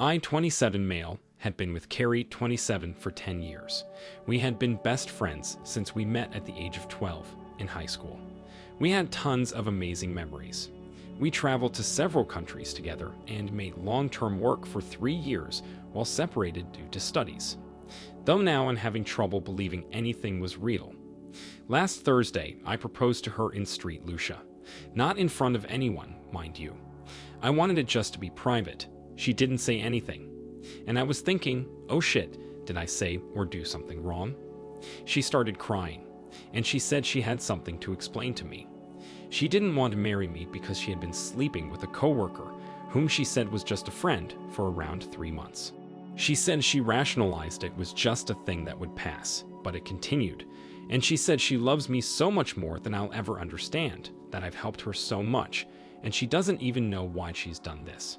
I, 27 male, had been with Carrie, 27, for 10 years. We had been best friends since we met at the age of 12 in high school. We had tons of amazing memories. We traveled to several countries together and made long-term work for 3 years while separated due to studies. Though now I'm having trouble believing anything was real. Last Thursday, I proposed to her in Street Lucia. Not in front of anyone, mind you. I wanted it just to be private. She didn't say anything. And I was thinking, oh shit, did I say or do something wrong? She started crying, and she said she had something to explain to me. She didn't want to marry me because she had been sleeping with a coworker, whom she said was just a friend, for around 3 months. She said she rationalized it was just a thing that would pass, but it continued. And she said she loves me so much more than I'll ever understand, that I've helped her so much, and she doesn't even know why she's done this.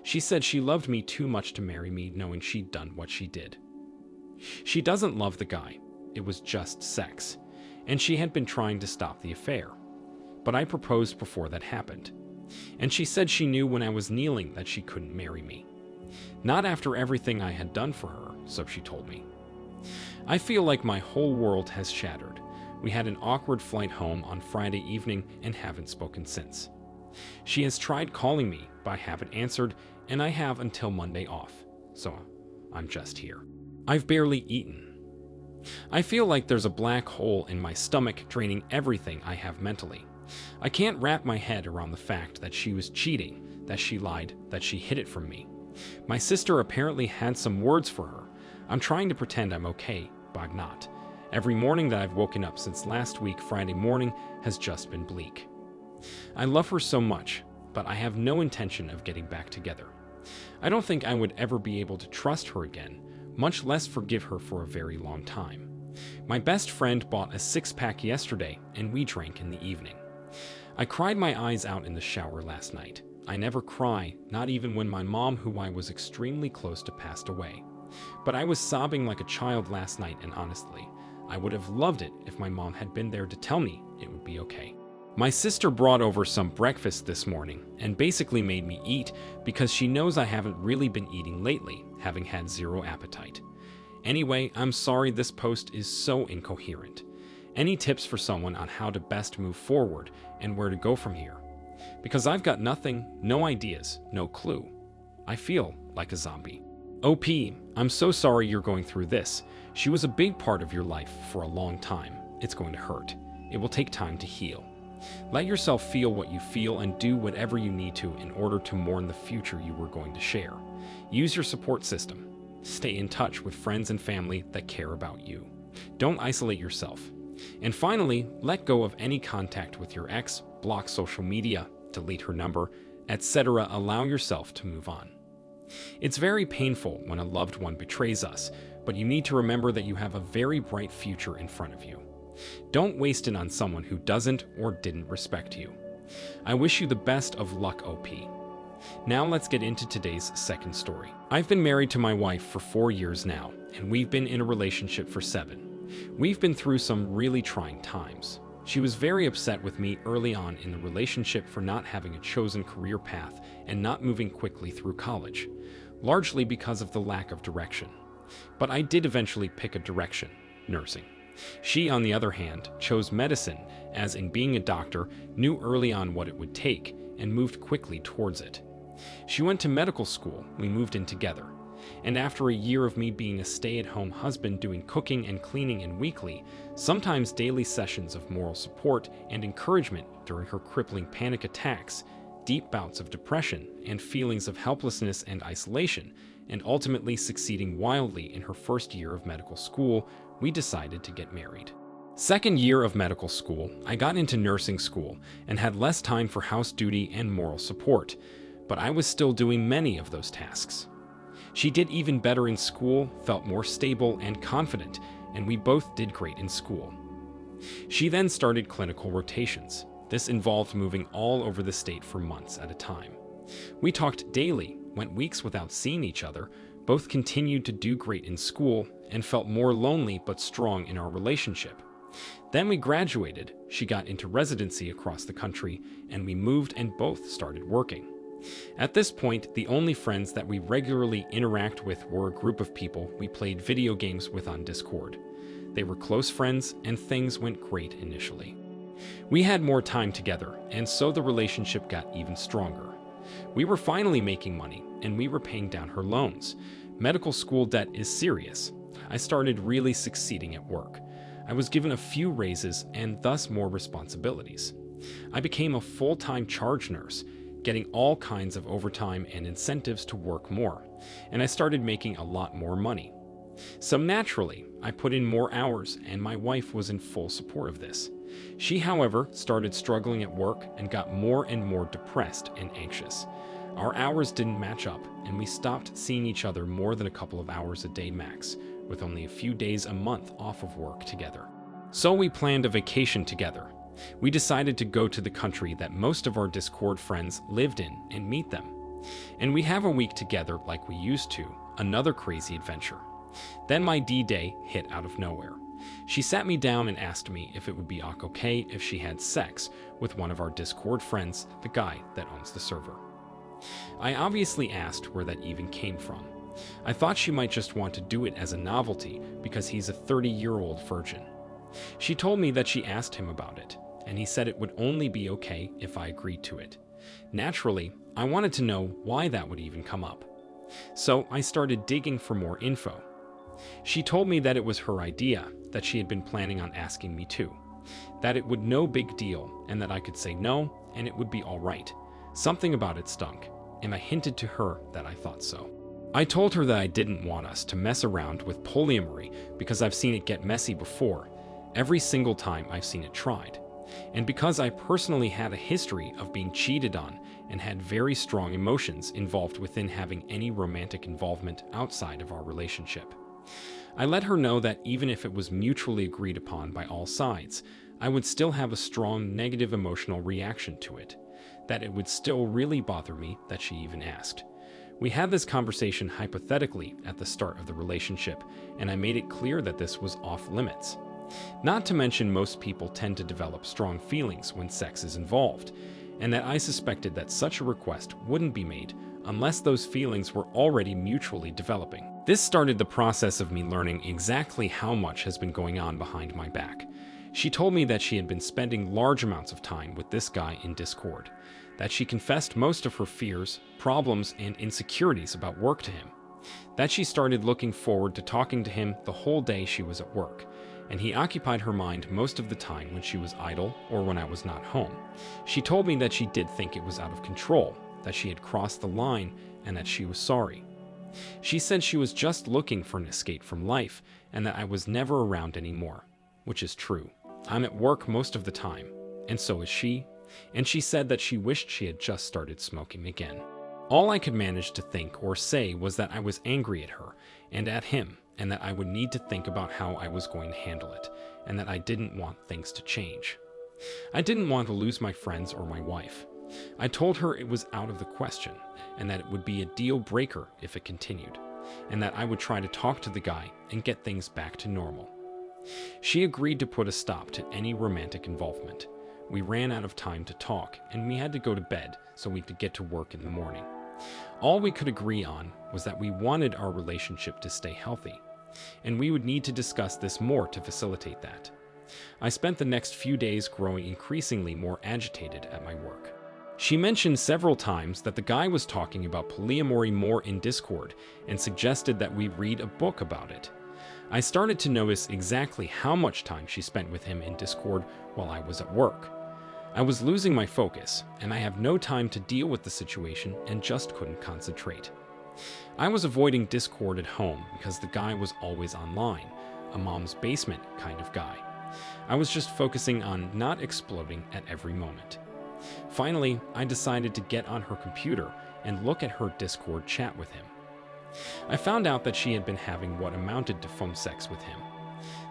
She said she loved me too much to marry me knowing she'd done what she did. She doesn't love the guy. It was just sex. And she had been trying to stop the affair. But I proposed before that happened. And she said she knew when I was kneeling that she couldn't marry me. Not after everything I had done for her, so she told me. I feel like my whole world has shattered. We had an awkward flight home on Friday evening and haven't spoken since. She has tried calling me, but I haven't answered, and I have until Monday off, so I'm just here. I've barely eaten. I feel like there's a black hole in my stomach draining everything I have mentally. I can't wrap my head around the fact that she was cheating, that she lied, that she hid it from me. My sister apparently had some words for her. I'm trying to pretend I'm okay, but I'm not. Every morning that I've woken up since last week Friday morning has just been bleak. I love her so much, but I have no intention of getting back together. I don't think I would ever be able to trust her again, much less forgive her for a very long time. My best friend bought a 6-pack yesterday, and we drank in the evening. I cried my eyes out in the shower last night. I never cry, not even when my mom, who I was extremely close to, passed away. But I was sobbing like a child last night, and honestly, I would have loved it if my mom had been there to tell me it would be okay. My sister brought over some breakfast this morning and basically made me eat because she knows I haven't really been eating lately, having had zero appetite. Anyway, I'm sorry this post is so incoherent. Any tips for someone on how to best move forward and where to go from here? Because I've got nothing, no ideas, no clue. I feel like a zombie. OP, I'm so sorry you're going through this. She was a big part of your life for a long time. It's going to hurt. It will take time to heal. Let yourself feel what you feel and do whatever you need to in order to mourn the future you were going to share. Use your support system. Stay in touch with friends and family that care about you. Don't isolate yourself. And finally, let go of any contact with your ex, block social media, delete her number, etc. Allow yourself to move on. It's very painful when a loved one betrays us, but you need to remember that you have a very bright future in front of you. Don't waste it on someone who doesn't or didn't respect you. I wish you the best of luck, OP. Now let's get into today's second story. I've been married to my wife for 4 years now, and we've been in a relationship for 7. We've been through some really trying times. She was very upset with me early on in the relationship for not having a chosen career path and not moving quickly through college, largely because of the lack of direction. But I did eventually pick a direction, nursing. She, on the other hand, chose medicine, as in being a doctor, knew early on what it would take, and moved quickly towards it. She went to medical school, we moved in together, and after a year of me being a stay-at-home husband doing cooking and cleaning and weekly, sometimes daily sessions of moral support and encouragement during her crippling panic attacks, deep bouts of depression, and feelings of helplessness and isolation, and ultimately succeeding wildly in her first year of medical school, we decided to get married. Second year of medical school, I got into nursing school and had less time for house duty and moral support, but I was still doing many of those tasks. She did even better in school, felt more stable and confident, and we both did great in school. She then started clinical rotations. This involved moving all over the state for months at a time. We talked daily, went weeks without seeing each other, both continued to do great in school, and felt more lonely but strong in our relationship. Then we graduated, she got into residency across the country, and we moved and both started working. At this point, the only friends that we regularly interact with were a group of people we played video games with on Discord. They were close friends, and things went great initially. We had more time together, and so the relationship got even stronger. We were finally making money, and we were paying down her loans. Medical school debt is serious. I started really succeeding at work. I was given a few raises and thus more responsibilities. I became a full-time charge nurse, getting all kinds of overtime and incentives to work more, and I started making a lot more money. So naturally, I put in more hours, and my wife was in full support of this. She, however, started struggling at work and got more and more depressed and anxious. Our hours didn't match up, and we stopped seeing each other more than a couple of hours a day max, with only a few days a month off of work together. So we planned a vacation together. We decided to go to the country that most of our Discord friends lived in and meet them. And we have a week together like we used to, another crazy adventure. Then my D-Day hit out of nowhere. She sat me down and asked me if it would be okay if she had sex with one of our Discord friends, the guy that owns the server. I obviously asked where that even came from. I thought she might just want to do it as a novelty because he's a 30-year-old virgin. She told me that she asked him about it, and he said it would only be okay if I agreed to it. Naturally, I wanted to know why that would even come up. So I started digging for more info. She told me that it was her idea, that she had been planning on asking me too, that it would no big deal, and that I could say no, and it would be all right. Something about it stunk, and I hinted to her that I thought so. I told her that I didn't want us to mess around with polyamory because I've seen it get messy before, every single time I've seen it tried, and because I personally had a history of being cheated on and had very strong emotions involved within having any romantic involvement outside of our relationship. I let her know that even if it was mutually agreed upon by all sides, I would still have a strong negative emotional reaction to it, that it would still really bother me that she even asked. We had this conversation hypothetically at the start of the relationship, and I made it clear that this was off limits. Not to mention most people tend to develop strong feelings when sex is involved, and that I suspected that such a request wouldn't be made unless those feelings were already mutually developing. This started the process of me learning exactly how much has been going on behind my back. She told me that she had been spending large amounts of time with this guy in Discord, that she confessed most of her fears, problems, and insecurities about work to him, that she started looking forward to talking to him the whole day she was at work, and he occupied her mind most of the time when she was idle or when I was not home. She told me that she did think it was out of control, that she had crossed the line, and that she was sorry. She said she was just looking for an escape from life, and that I was never around anymore, which is true. I'm at work most of the time, and so is she, and she said that she wished she had just started smoking again. All I could manage to think or say was that I was angry at her and at him, and that I would need to think about how I was going to handle it, and that I didn't want things to change. I didn't want to lose my friends or my wife. I told her it was out of the question, and that it would be a deal breaker if it continued, and that I would try to talk to the guy and get things back to normal. She agreed to put a stop to any romantic involvement. We ran out of time to talk, and we had to go to bed so we could get to work in the morning. All we could agree on was that we wanted our relationship to stay healthy, and we would need to discuss this more to facilitate that. I spent the next few days growing increasingly more agitated at my work. She mentioned several times that the guy was talking about polyamory more in Discord and suggested that we read a book about it. I started to notice exactly how much time she spent with him in Discord while I was at work. I was losing my focus, and I have no time to deal with the situation and just couldn't concentrate. I was avoiding Discord at home because the guy was always online, a mom's basement kind of guy. I was just focusing on not exploding at every moment. Finally, I decided to get on her computer and look at her Discord chat with him. I found out that she had been having what amounted to phone sex with him,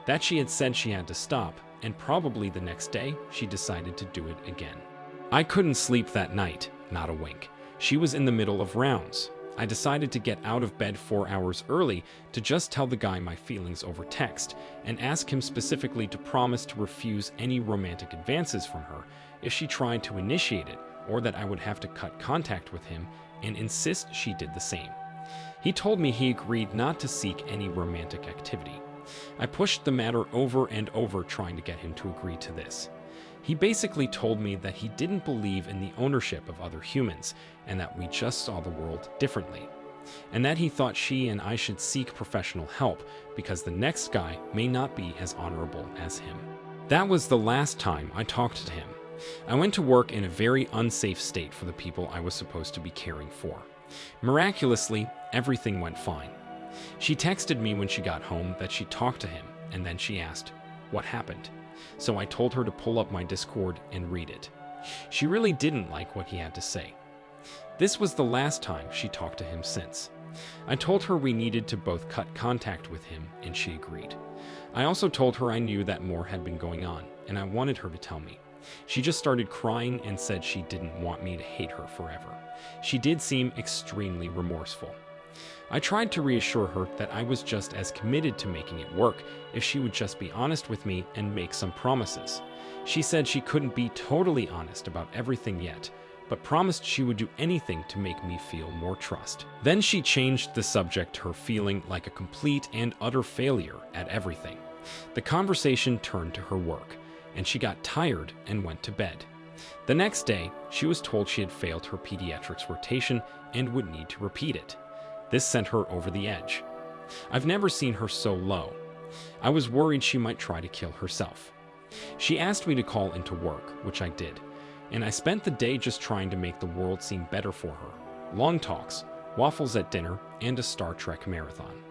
that she had said she had to stop, and probably the next day she decided to do it again. I couldn't sleep that night, not a wink. She was in the middle of rounds. I decided to get out of bed 4 hours early to just tell the guy my feelings over text and ask him specifically to promise to refuse any romantic advances from her if she tried to initiate it or that I would have to cut contact with him and insist she did the same. He told me he agreed not to seek any romantic activity. I pushed the matter over and over, trying to get him to agree to this. He basically told me that he didn't believe in the ownership of other humans and that we just saw the world differently, and that he thought she and I should seek professional help because the next guy may not be as honorable as him. That was the last time I talked to him. I went to work in a very unsafe state for the people I was supposed to be caring for. Miraculously, everything went fine. She texted me when she got home that she talked to him, and then she asked, "What happened?" So I told her to pull up my Discord and read it. She really didn't like what he had to say. This was the last time she talked to him since. I told her we needed to both cut contact with him, and she agreed. I also told her I knew that more had been going on, and I wanted her to tell me. She just started crying and said she didn't want me to hate her forever. She did seem extremely remorseful. I tried to reassure her that I was just as committed to making it work if she would just be honest with me and make some promises. She said she couldn't be totally honest about everything yet, but promised she would do anything to make me feel more trust. Then she changed the subject to her feeling like a complete and utter failure at everything. The conversation turned to her work, and she got tired and went to bed. The next day, she was told she had failed her pediatrics rotation and would need to repeat it. This sent her over the edge. I've never seen her so low. I was worried she might try to kill herself. She asked me to call into work, which I did, and I spent the day just trying to make the world seem better for her. Long talks, waffles at dinner, and a Star Trek marathon.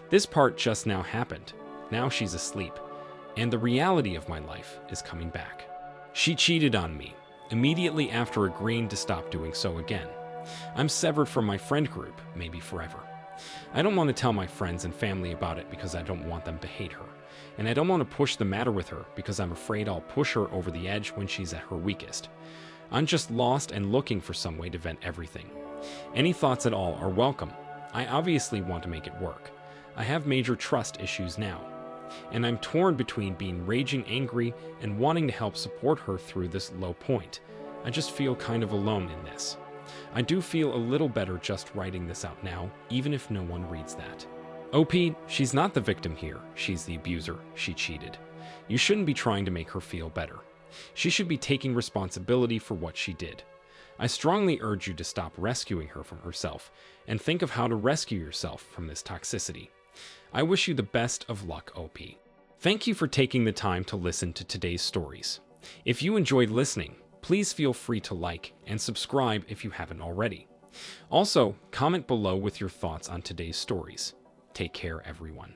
This part just now happened. Now she's asleep, and the reality of my life is coming back. She cheated on me, immediately after agreeing to stop doing so again. I'm severed from my friend group, maybe forever. I don't want to tell my friends and family about it because I don't want them to hate her, and I don't want to push the matter with her because I'm afraid I'll push her over the edge when she's at her weakest. I'm just lost and looking for some way to vent everything. Any thoughts at all are welcome. I obviously want to make it work. I have major trust issues now, and I'm torn between being raging angry and wanting to help support her through this low point. I just feel kind of alone in this. I do feel a little better just writing this out now, even if no one reads that. OP, she's not the victim here. She's the abuser. She cheated. You shouldn't be trying to make her feel better. She should be taking responsibility for what she did. I strongly urge you to stop rescuing her from herself and think of how to rescue yourself from this toxicity. I wish you the best of luck, OP. Thank you for taking the time to listen to today's stories. If you enjoyed listening, please feel free to like and subscribe if you haven't already. Also, comment below with your thoughts on today's stories. Take care, everyone.